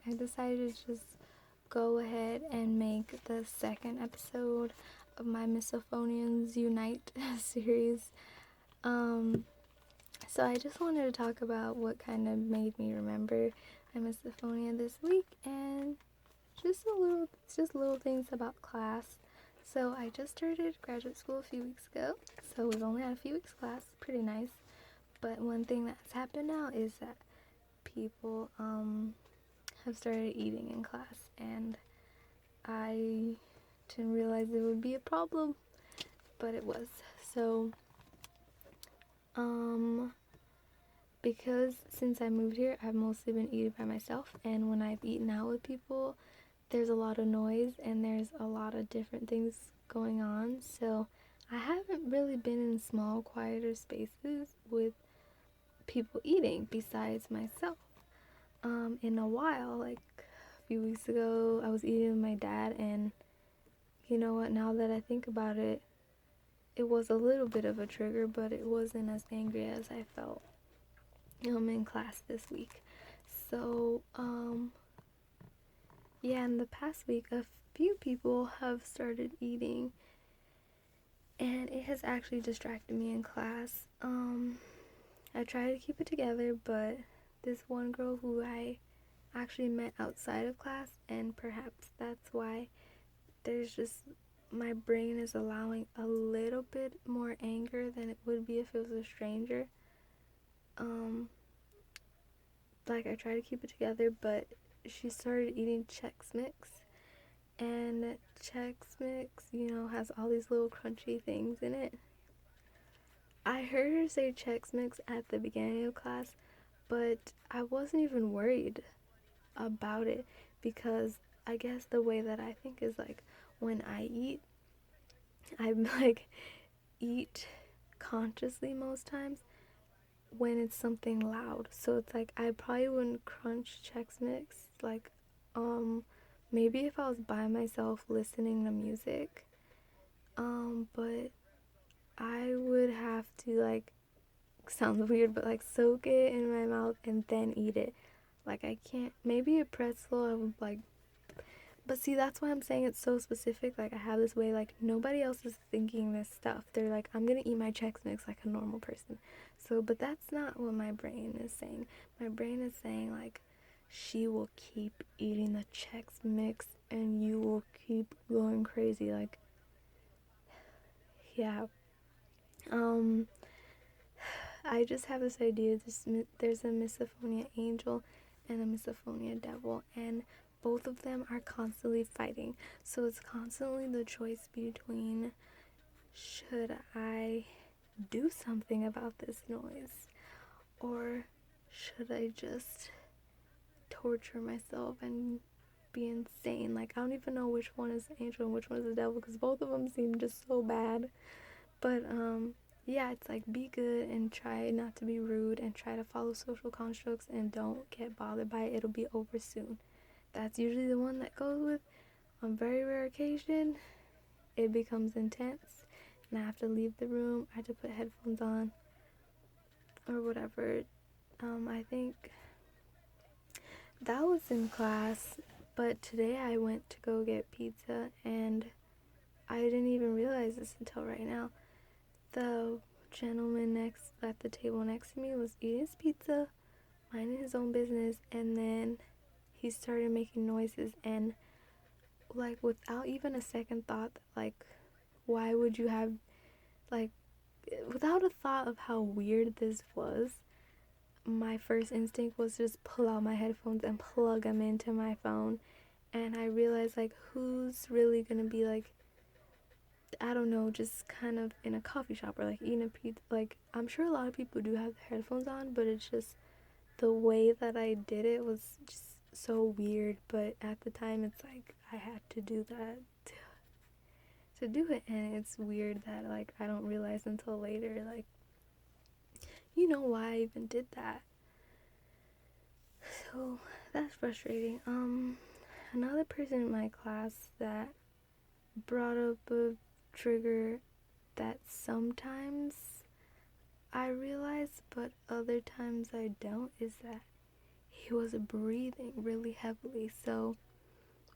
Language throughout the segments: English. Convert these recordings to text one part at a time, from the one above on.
I decided to just go ahead and make the second episode of my Misophonians Unite series. So I just wanted to talk about what kind of made me remember my misophonia this week, and just little things about class. So I just started graduate school a few weeks ago, so we've only had a few weeks class, pretty nice. But one thing that's happened now is that people have started eating in class, and I didn't realize it would be a problem, but it was. So because since I moved here, I've mostly been eating by myself, and when I've eaten out with people, there's a lot of noise and there's a lot of different things going on. So I haven't really been in small, quieter spaces with people eating besides myself in a while. Like a few weeks ago, I was eating with my dad, and you know what, now that I think about it, it was a little bit of a trigger, but it wasn't as angry as I felt in class this week. So yeah, in the past week, a few people have started eating, and it has actually distracted me in class. I try to keep it together, but this one girl who I actually met outside of class, and perhaps that's why there's just, my brain is allowing a little bit more anger than it would be if it was a stranger. Like, I try to keep it together, but she started eating Chex Mix, and Chex Mix, has all these little crunchy things in it. I heard her say Chex Mix at the beginning of class, but I wasn't even worried about it, because I guess the way that I think is, like, when I eat, I like eat consciously most times when it's something loud. So it's like I probably wouldn't crunch Chex Mix like maybe if I was by myself listening to music. But I would have to, like, sounds weird, but like soak it in my mouth and then eat it. Like, I can't, maybe a pretzel I would like, but see, that's why I'm saying it's so specific. Like, I have this way, like, nobody else is thinking this stuff. They're like, I'm gonna eat my Chex Mix like a normal person. So, but that's not what my brain is saying. My brain is saying, like, she will keep eating the Chex Mix and you will keep going crazy. Like, yeah. I just have this idea. There's a misophonia angel and a misophonia devil, and both of them are constantly fighting. So it's constantly the choice between, should I do something about this noise, or should I just torture myself and be insane? Like, I don't even know which one is the angel and which one is the devil, because both of them seem just so bad. But yeah, it's like, be good and try not to be rude and try to follow social constructs and don't get bothered by it. It'll be over soon. That's usually the one that goes with. On very rare occasion, it becomes intense and I have to leave the room. I have to put headphones on or whatever. I think that was in class, but today I went to go get pizza and I didn't even realize this until right now. The gentleman next at the table next to me was eating his pizza, minding his own business, and then he started making noises, and like, without even a second thought, like, why would you have, like, without a thought of how weird this was, my first instinct was just pull out my headphones and plug them into my phone. And I realized, like, who's really gonna be, like, I don't know, just kind of in a coffee shop or like eating a pizza. Like, I'm sure a lot of people do have headphones on, but it's just the way that I did it was just so weird. But at the time, it's like I had to do that to do it, and it's weird that, like, I don't realize until later, like, why I even did that. So that's frustrating. Another person in my class that brought up a trigger that sometimes I realize but other times I don't is that he was breathing really heavily. So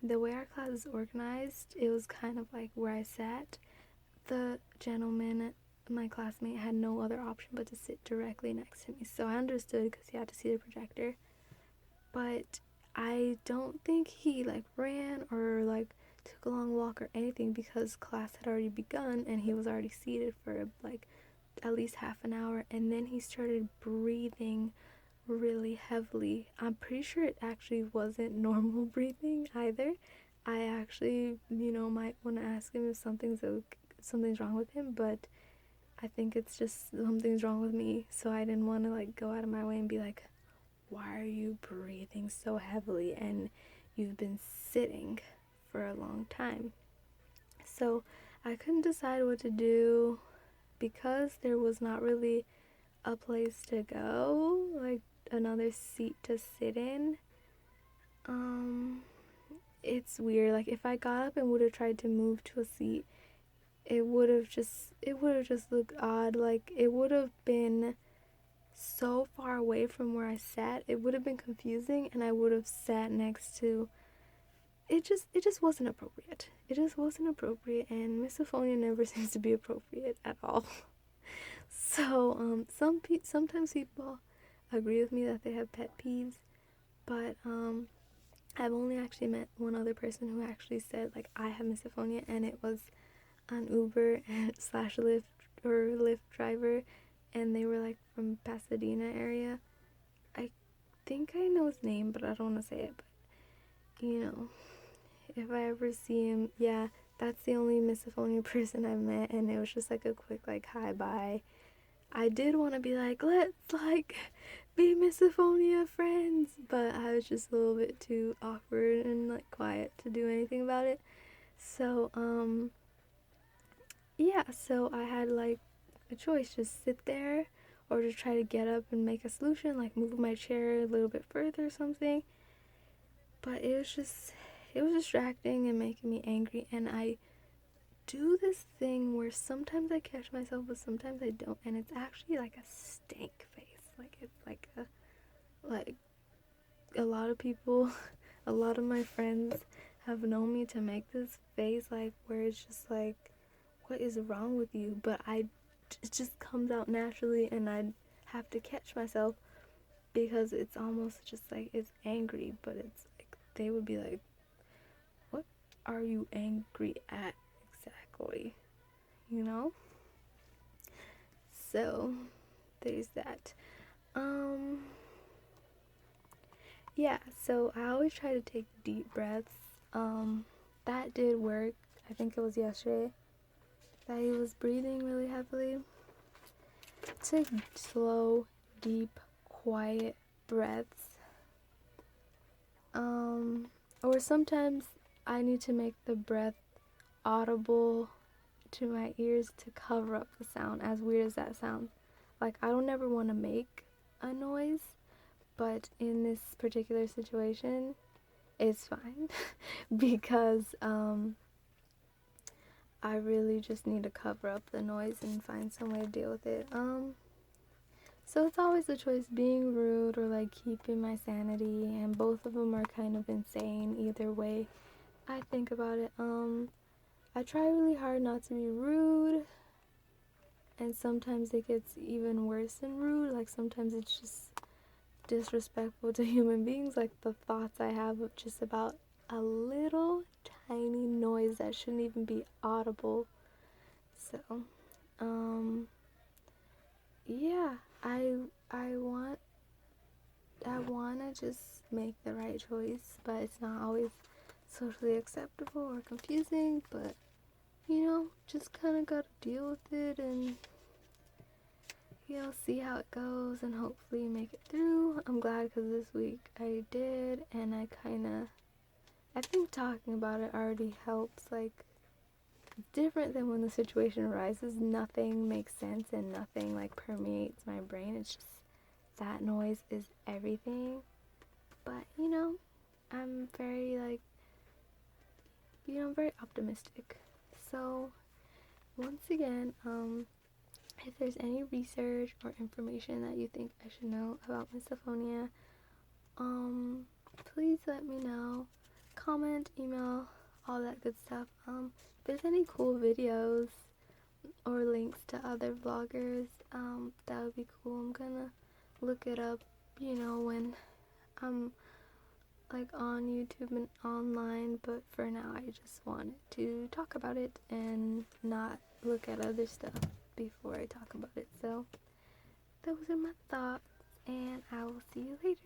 the way our class is organized, it was kind of like where I sat. The gentleman, my classmate, had no other option but to sit directly next to me. So I understood because he had to see the projector. But I don't think he like ran or like took a long walk or anything, because class had already begun and he was already seated for like at least half an hour, and then he started breathing really heavily. I'm pretty sure it actually wasn't normal breathing either. I actually, might want to ask him if something's wrong with him, but I think it's just something's wrong with me. So I didn't want to like go out of my way and be like, why are you breathing so heavily and you've been sitting for a long time? So I couldn't decide what to do because there was not really a place to go, like another seat to sit in. It's weird. Like if I got up and would have tried to move to a seat, it would have just looked odd. Like it would have been so far away from where I sat. It would have been confusing, and I would have sat next to it just wasn't appropriate. It just wasn't appropriate, and misophonia never seems to be appropriate at all. So sometimes people agree with me that they have pet peeves, but I've only actually met one other person who actually said like I have misophonia, and it was an Uber slash Lyft or Lyft driver, and they were like from Pasadena area. I think I know his name, but I don't want to say it. But if I ever see him, yeah, that's the only misophonia person I've met, and it was just like a quick like hi bye. I did want to be like, let's like be misophonia friends, but I was just a little bit too awkward and like quiet to do anything about it. So yeah, so I had like a choice, just sit there or to try to get up and make a solution, like move my chair a little bit further or something. But it was distracting and making me angry, and I do this thing where sometimes I catch myself but sometimes I don't, and it's actually like a stank face. Like it's like a lot of people a lot of my friends have known me to make this face, like where it's just like, what is wrong with you? But it just comes out naturally, and I have to catch myself because it's almost just like it's angry, but it's like they would be like, what are you angry at exactly? So there's that. Yeah, so I always try to take deep breaths. That did work. I think it was yesterday that he was breathing really heavily. Take slow, deep, quiet breaths. Or sometimes I need to make the breath audible to my ears to cover up the sound, as weird as that sounds. Like, I don't ever want to make a noise, but in this particular situation, it's fine because I really just need to cover up the noise and find some way to deal with it. So it's always a choice, being rude or like keeping my sanity, and both of them are kind of insane either way I think about it. I try really hard not to be rude, and sometimes it gets even worse than rude. Like sometimes it's just disrespectful to human beings, like the thoughts I have of just about a little tiny noise that shouldn't even be audible. So yeah, I want to just make the right choice, but it's not always socially acceptable or confusing, but just kind of gotta deal with it and see how it goes and hopefully make it through. I'm glad because this week I did, and I think talking about it already helps. Like, different than when the situation arises, nothing makes sense and nothing like permeates my brain. It's just that noise is everything. But I'm very I'm very optimistic. So once again, if there's any research or information that you think I should know about misophonia, Please let me know. Comment, email, all that good stuff. If there's any cool videos or links to other vloggers, that would be cool. I'm gonna look it up, when I'm like on YouTube and online, but for now I just wanted to talk about it and not look at other stuff before I talk about it. So those are my thoughts, and I will see you later.